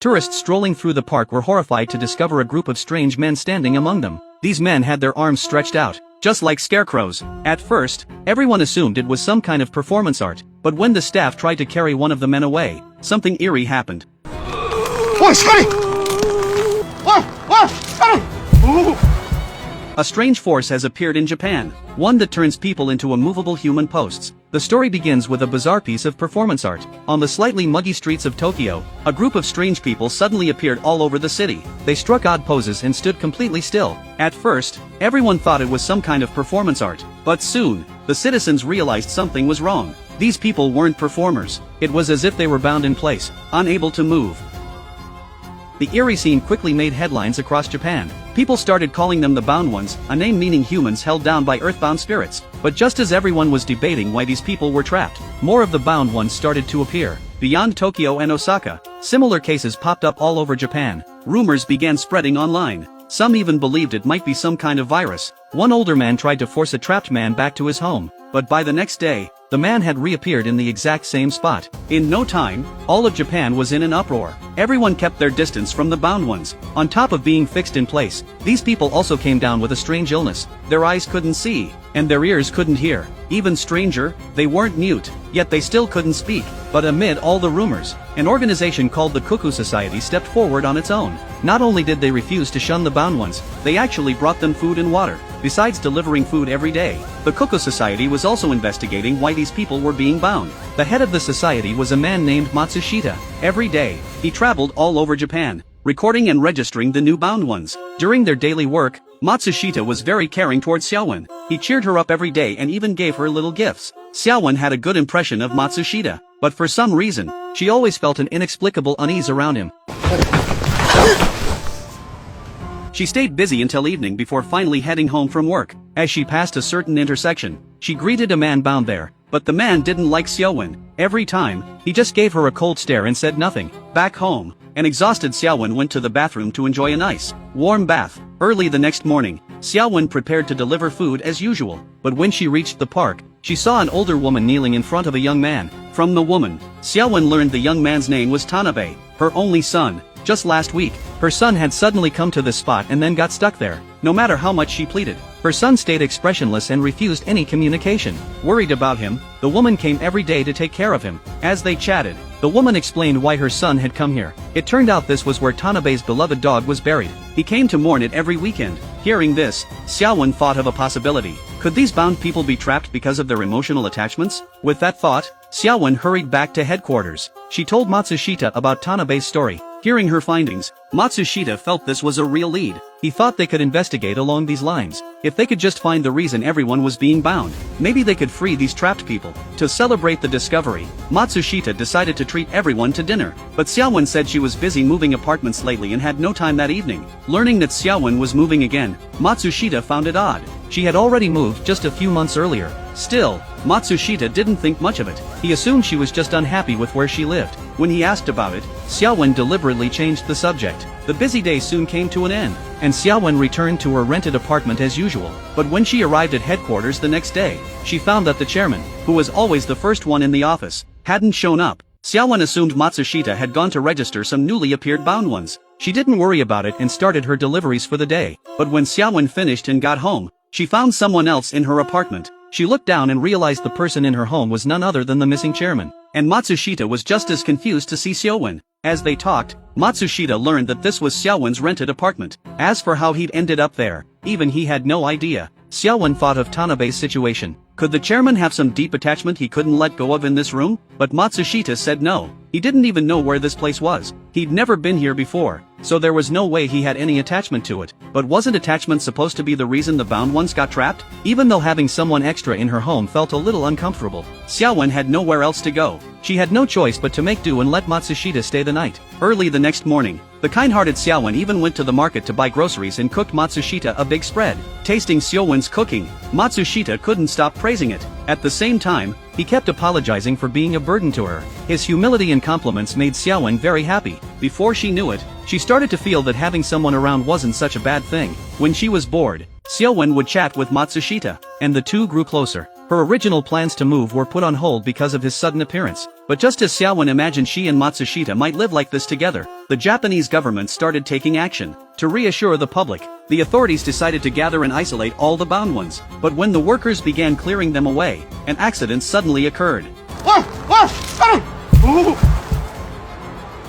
Tourists strolling through the park were horrified to discover a group of strange men standing among them. These men had their arms stretched out, just like scarecrows. At first, everyone assumed it was some kind of performance art, but when the staff tried to carry one of the men away, something eerie happened. A strange force has appeared in Japan, one that turns people into immovable human posts. The story begins with a bizarre piece of performance art. On the slightly muggy streets of Tokyo, a group of strange people suddenly appeared all over the city. They struck odd poses and stood completely still. At first, everyone thought it was some kind of performance art, but soon, the citizens realized something was wrong. These people weren't performers. It was as if they were bound in place, unable to move. The eerie scene quickly made headlines across Japan. People started calling them the Bound Ones, a name meaning humans held down by earthbound spirits. But just as everyone was debating why these people were trapped, more of the Bound Ones started to appear. Beyond Tokyo and Osaka, similar cases popped up all over Japan. Rumors began spreading online. Some even believed it might be some kind of virus. One older man tried to force a trapped man back to his home, but by the next day, the man had reappeared in the exact same spot. In no time, all of Japan was in an uproar. Everyone kept their distance from the Bound Ones. On top of being fixed in place, these people also came down with a strange illness. Their eyes couldn't see, and their ears couldn't hear. Even stranger, they weren't mute, yet they still couldn't speak. But amid all the rumors, an organization called the Cuckoo Society stepped forward on its own. Not only did they refuse to shun the Bound Ones, they actually brought them food and water. Besides delivering food every day, the Cuckoo Society was also investigating why these people were being bound. The head of the society was a man named Matsushita. Every day, he traveled all over Japan, recording and registering the new Bound Ones. During their daily work, Matsushita was very caring towards Xiaowen. He cheered her up every day and even gave her little gifts. Xiaowen had a good impression of Matsushita, but for some reason, she always felt an inexplicable unease around him. She stayed busy until evening before finally heading home from work. As she passed a certain intersection, she greeted a man bound there, but the man didn't like Xiaowen. Every time, he just gave her a cold stare and said nothing. Back home, an exhausted Xiaowen went to the bathroom to enjoy a nice, warm bath. Early the next morning, Xiaowen prepared to deliver food as usual, but when she reached the park, she saw an older woman kneeling in front of a young man. From the woman, Xiaowen learned the young man's name was Tanabe, her only son. Just last week, her son had suddenly come to this spot and then got stuck there. No matter how much she pleaded, her son stayed expressionless and refused any communication. Worried about him, the woman came every day to take care of him. As they chatted, the woman explained why her son had come here. It turned out this was where Tanabe's beloved dog was buried. He came to mourn it every weekend. Hearing this, Xiaowen thought of a possibility. Could these bound people be trapped because of their emotional attachments? With that thought, Xiaowen hurried back to headquarters. She told Matsushita about Tanabe's story. Hearing her findings, Matsushita felt this was a real lead. He thought they could investigate along these lines. If they could just find the reason everyone was being bound, maybe they could free these trapped people. To celebrate the discovery, Matsushita decided to treat everyone to dinner. But Xiaowen said she was busy moving apartments lately and had no time that evening. Learning that Xiaowen was moving again, Matsushita found it odd. She had already moved just a few months earlier. Still, Matsushita didn't think much of it. He assumed she was just unhappy with where she lived. When he asked about it, Xiaowen deliberately changed the subject. The busy day soon came to an end, and Xiaowen returned to her rented apartment as usual. But when she arrived at headquarters the next day, she found that the chairman, who was always the first one in the office, hadn't shown up. Xiaowen assumed Matsushita had gone to register some newly appeared Bound Ones. She didn't worry about it and started her deliveries for the day. But when Xiaowen finished and got home, she found someone else in her apartment. She looked down and realized the person in her home was none other than the missing chairman. And Matsushita was just as confused to see Xiaowen. As they talked, Matsushita learned that this was Xiaowen's rented apartment. As for how he'd ended up there, even he had no idea. Xiaowen thought of Tanabe's situation. Could the chairman have some deep attachment he couldn't let go of in this room? But Matsushita said no. He didn't even know where this place was. He'd never been here before, so there was no way he had any attachment to it. But wasn't attachment supposed to be the reason the Bound Ones got trapped? Even though having someone extra in her home felt a little uncomfortable, Xiaowen had nowhere else to go. She had no choice but to make do and let Matsushita stay the night. Early the next morning, the kind-hearted Xiaowen even went to the market to buy groceries and cooked Matsushita a big spread. Tasting Xiaowen's cooking, Matsushita couldn't stop praising it. At the same time, he kept apologizing for being a burden to her. His humility and compliments made Xiaowen very happy. Before she knew it, she started to feel that having someone around wasn't such a bad thing. When she was bored, Xiaowen would chat with Matsushita, and the two grew closer. Her original plans to move were put on hold because of his sudden appearance. But just as Xiaowen imagined she and Matsushita might live like this together, the Japanese government started taking action. To reassure the public, the authorities decided to gather and isolate all the bound ones. But when the workers began clearing them away, an accident suddenly occurred.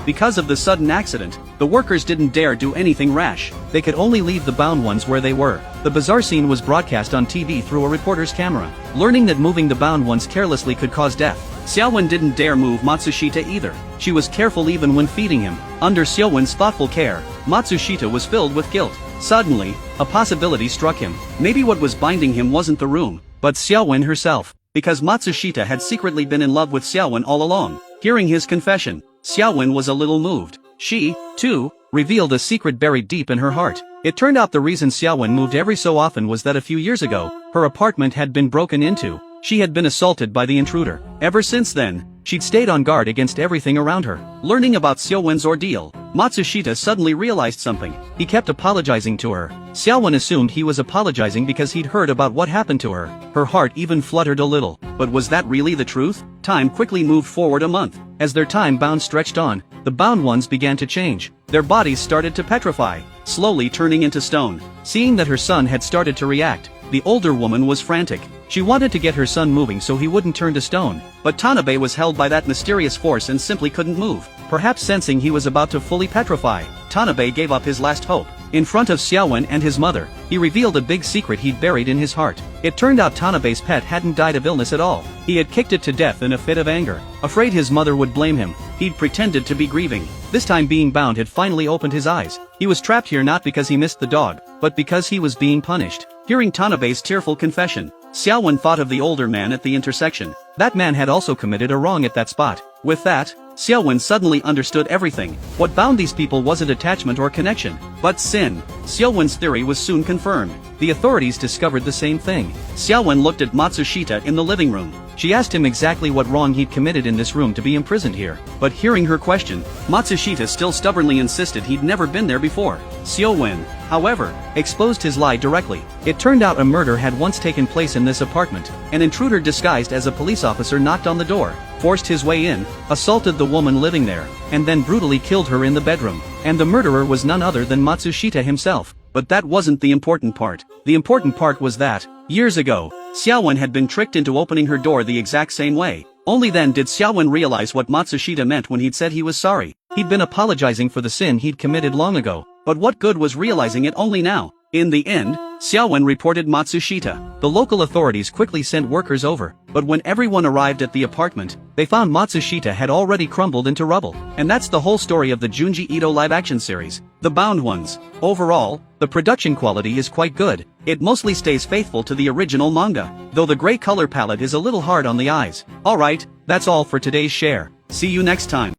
Because of the sudden accident, the workers didn't dare do anything rash. They could only leave the bound ones where they were. The bizarre scene was broadcast on TV through a reporter's camera. Learning that moving the bound ones carelessly could cause death, Xiaowen didn't dare move Matsushita either. She was careful even when feeding him. Under Xiaowen's thoughtful care, Matsushita was filled with guilt. Suddenly, a possibility struck him. Maybe what was binding him wasn't the room, but Xiaowen herself. Because Matsushita had secretly been in love with Xiaowen all along. Hearing his confession, Xiaowen was a little moved. She, too, revealed a secret buried deep in her heart. It turned out the reason Xiaowen moved every so often was that a few years ago, her apartment had been broken into. She had been assaulted by the intruder. Ever since then, she'd stayed on guard against everything around her. Learning about Xiaowen's ordeal, Matsushita suddenly realized something. He kept apologizing to her. Xiaowen assumed he was apologizing because he'd heard about what happened to her. Her heart even fluttered a little. But was that really the truth? Time quickly moved forward a month. As their time bound stretched on, the bound ones began to change. Their bodies started to petrify, slowly turning into stone. Seeing that her son had started to react, the older woman was frantic. She wanted to get her son moving so he wouldn't turn to stone. But Tanabe was held by that mysterious force and simply couldn't move. Perhaps sensing he was about to fully petrify, Tanabe gave up his last hope. In front of Xiaowen and his mother, he revealed a big secret he'd buried in his heart. It turned out Tanabe's pet hadn't died of illness at all. He had kicked it to death in a fit of anger. Afraid his mother would blame him, he'd pretended to be grieving. This time being bound had finally opened his eyes. He was trapped here not because he missed the dog, but because he was being punished. Hearing Tanabe's tearful confession, Xiaowen thought of the older man at the intersection. That man had also committed a wrong at that spot. With that, Xiaowen suddenly understood everything. What bound these people wasn't attachment or connection, but sin. Xiaowen's theory was soon confirmed. The authorities discovered the same thing. Xiaowen looked at Matsushita in the living room. She asked him exactly what wrong he'd committed in this room to be imprisoned here. But hearing her question, Matsushita still stubbornly insisted he'd never been there before. Xiaowen, however, exposed his lie directly. It turned out a murder had once taken place in this apartment. An intruder disguised as a police officer knocked on the door, forced his way in, assaulted the woman living there, and then brutally killed her in the bedroom. And the murderer was none other than Matsushita himself. But that wasn't the important part. The important part was that, years ago, Xiaowen had been tricked into opening her door the exact same way. Only then did Xiaowen realize what Matsushita meant when he'd said he was sorry. He'd been apologizing for the sin he'd committed long ago. But what good was realizing it only now? In the end, Xiaowen reported Matsushita. The local authorities quickly sent workers over, but when everyone arrived at the apartment, they found Matsushita had already crumbled into rubble. And that's the whole story of the Junji Ito live-action series, The Bound Ones. Overall, the production quality is quite good. It mostly stays faithful to the original manga, though the gray color palette is a little hard on the eyes. Alright, that's all for today's share. See you next time.